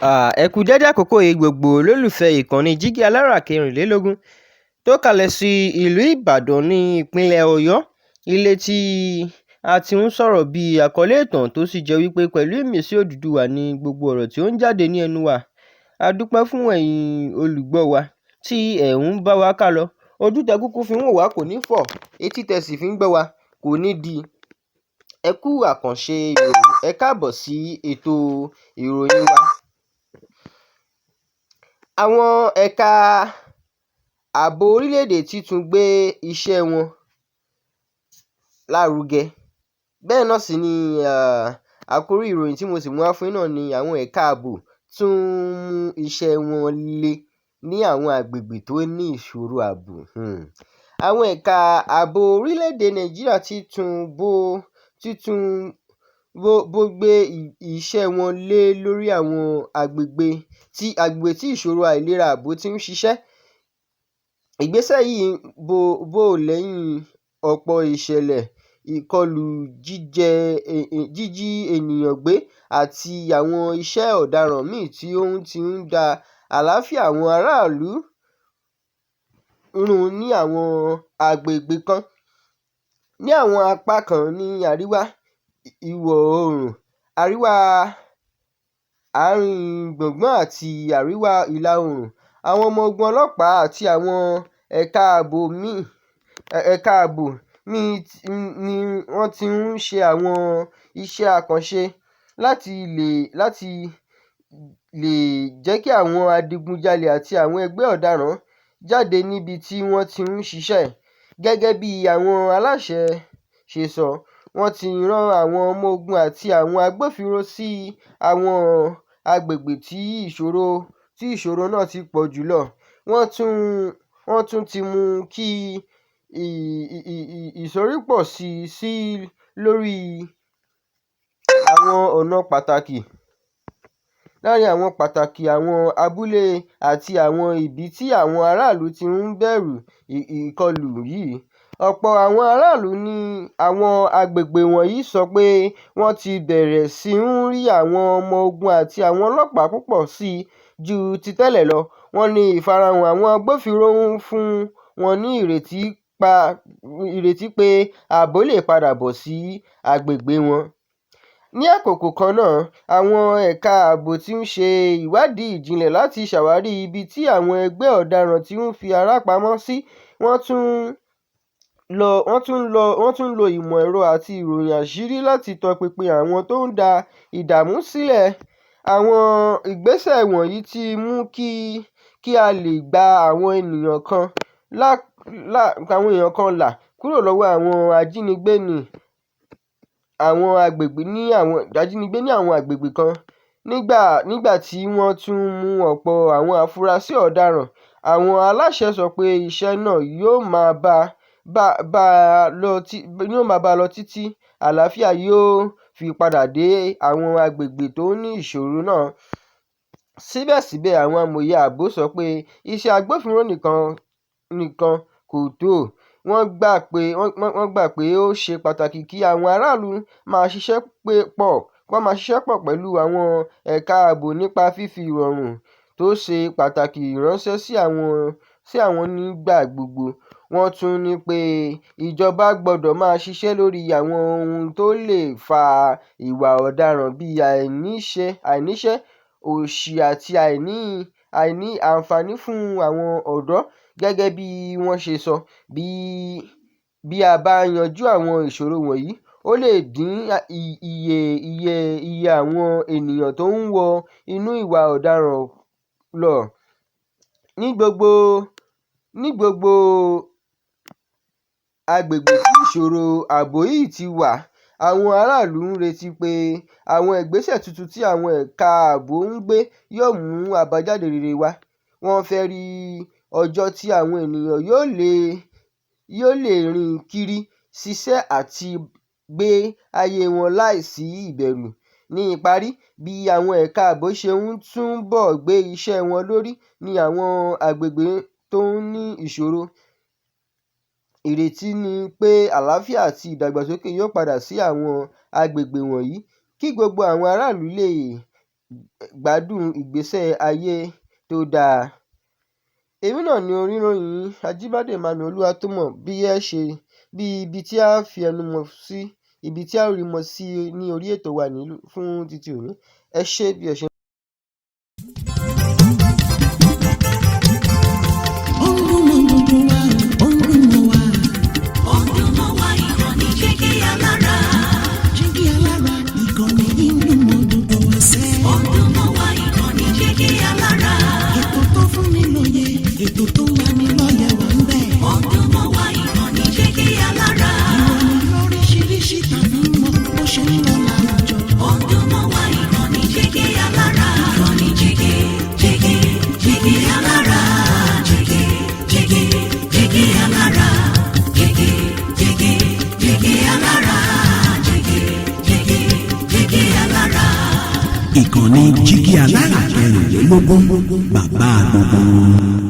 Ẹ kú dédé àkókò yìí gbogbo olólùfẹ́ ìkànnì Jígí alára kẹrìnlélógún tó kalẹ̀ sí ìlú Ìbàdàn ní ìpínlẹ̀ Ọ̀yọ́, ilé tí a ti ń sọ̀rọ̀ bí àkọlé ìtàn tó sì jẹ́ wípé pẹ̀lú ìmísí Odùduwà ni gbogbo ọ̀rọ̀ tí ó ń jáde ní ẹnu wa. A dúpẹ́ fún ẹ̀yin olùgbọ́ wa tí ẹ̀ ń bá wa ká lọ. Ojú tẹ kúkú fi ń wò wá kò ní fọ́, etí tẹ sì fi ń gbọ́ wa kò ní di. Ẹ kú àkànṣe ìròyìn, ẹ káàbọ̀ sí ètò ìròyìn wa. Àwọn ẹ̀ka ààbò orílẹ̀-èdè ti tún gbé iṣẹ́ wọn lárugẹ. Bẹ́ẹ̀ náà sì ni àkórí ìròyìn tí mo sì mú wá fún yín náà ni àwọn ẹ̀ka ààbò tún mú iṣẹ́ wọn le ní àwọn àgbègbè tó ní ìṣòro ààbò. Àwọn ẹ̀ka ààbò orílẹ̀-èdè Nàìjíríà ti tún gbé iṣẹ́ wọn lé lórí àwọn àgbègbè tí ìṣòro àìlera ààbò ti ń ṣiṣẹ́. Ìgbésẹ̀ yìí bò lẹ́yìn ọ̀pọ̀ ìṣẹ̀lẹ̀ ìkọlù, jíjí ènìyàn gbé àti àwọn iṣẹ́ ọ̀daràn míì tí ó ti ń da àlàáfíà àwọn aráàlú rú ní àwọn àgbègbè kan. Ní àwọn apá kan ní àríwá ìwọ̀ oòrùn, àríwá àárín gbùngbùn àti àríwá ìlà oòrùn, àwọn ọmọ ogun ọlọ́pàá àti àwọn ẹ̀ka ààbò míì ni wọ́n ti ń ṣe àwọn iṣẹ́ àkànṣe láti lè jẹ́ kí àwọn adigunjalè àti àwọn ẹgbẹ́ ọ̀daràn jáde níbi tí wọ́n ti ń ṣiṣẹ́. Gẹ́gẹ́ bí àwọn aláṣẹ ṣe sọ, wọ́n ti rán àwọn ọmọ ogun àti àwọn agbófinró sí àwọn àgbègbè tí ìṣòro náà ti pọ̀ jùlọ. Wọ́n tún ti mú kí ìsorípọ̀ sí lórí àwọn ọ̀nà pàtàkì láàrin àwọn abúlé àti àwọn ibi tí àwọn aráàlú ti ń bẹ̀rù ìkọlù yìí. Ọ̀pọ̀ àwọn aráàlú ní àwọn àgbègbè wọ̀nyí sọ pé wọ́n ti bẹ̀rẹ̀ sí ń rí àwọn ọmọ ogun àti àwọn ọlọ́pàá púpọ̀ sí i ju ti tẹ́lẹ̀ lọ. Wọ́n ní ìfarahàn àwọn agbófinró ń fún wọn ní ìrètí pé ààbò lè padà bọ̀ sí àgbègbè wọn. Ní àkókò kan náà, àwọn ẹ̀ka ààbò ti ń ṣe ìwádìí ìjìnlẹ̀ láti ṣàwárí ibi tí àwọn ẹgbẹ́ ọ̀daràn ti ń fi ara pamọ́ sí. Wọ́n tún lo ìmọ̀ ẹ̀rọ àti ìròyìn àṣírí láti tọpinpin àwọn tó ń da ìdààmú sílẹ̀. Àwọn ìgbésẹ̀ wọ̀nyí ti mú kí a lè gba àwọn ènìyàn kan là kúrò lọ́wọ́ àwọn ajínigbé ní àwọn àgbègbè kan. Nígbà tí wọ́n tún mú ọ̀pọ̀ àwọn afurasí ọ̀daràn, àwọn aláṣẹ sọ pé iṣẹ́ náà yóò máa bá a lọ títí àlàáfíà yóò fi padà dé àwọn àgbègbè tó ní ìṣòro náà. Síbẹ̀síbẹ̀, àwọn amòye ààbò sọ pé iṣẹ́ agbófinró nìkan kò tó. Wọ́n gbà pé ó ṣe pàtàkì kí àwọn aráàlú máa ṣiṣẹ́ pọ̀ pẹ̀lú àwọn ẹ̀ka ààbò nípa fífi ìrọ̀rùn tó ṣe pàtàkì ránṣẹ́ sí àwọn nígbà gbogbo. Wọ́n tún ní pé ìjọba gbọ́dọ̀ máa ṣiṣẹ́ lórí àwọn ohun tó lè fa ìwà ọ̀daràn bíi àìníṣẹ́, òṣì àti àìní àǹfààní fún àwọn ọ̀dọ́. Gẹ́gẹ́ bí wọ́n ṣe sọ, bí a bá yanjú àwọn ìṣòro wọ̀nyí, ó lè dín iye àwọn ènìyàn tó ń wọ inú ìwà ọ̀daràn lọ. Ní gbogbo àgbègbè tí ìṣòro ààbò yìí ti wà, àwọn aráàlú ń retí pé àwọn ìgbésẹ̀ tuntun tí àwọn ẹ̀ka ààbò ń gbé yóò mú àbájáde rere wá. Wọ́n fẹ́ rí ọjọ́ tí àwọn ènìyàn yóò lè rìn kiri, ṣiṣẹ́ àti gbé ayé wọn láìsí ìbẹ̀rù. Ní ìparí, bí àwọn ẹ̀ka ààbò ṣe ń túbọ̀ gbé iṣẹ́ wọn lórí ní àwọn àgbègbè tó ní ìṣòro, ìrètí ni pé àlàáfíà àti ìdàgbàsókè yóò padà sí àwọn àgbègbè wọ̀nyí kí gbogbo àwọn aráàlú lè gbádùn ìgbésẹ̀ ayé tó dáa. Èmi náà ni oníròyìn yín Ajíbádé Emmanuel Olúwatómọ̀ bí ibi tí a fi ẹnu mọ́ sí ibi tí a rí mọ́ sí ní orí ètò wa fún títí òní. Ẹ ṣé bí ẹ ṣe. Ètò tó ń lani lọ́yẹ̀ wà ń bẹ̀. Ọdún mọ́ wá ìkànnì jígí alára. Ìròyìn lóríṣiríṣi tàbí mọ́ bó ṣe ń lọ láwùjọ. Ọdún mọ́ wá ìkànnì jígí alára. Ìkànnì jígí alára. Jígí alára. Jígí alára. Jígí alára. Ìkànnì jígí alára 24 bàbá gbogbo.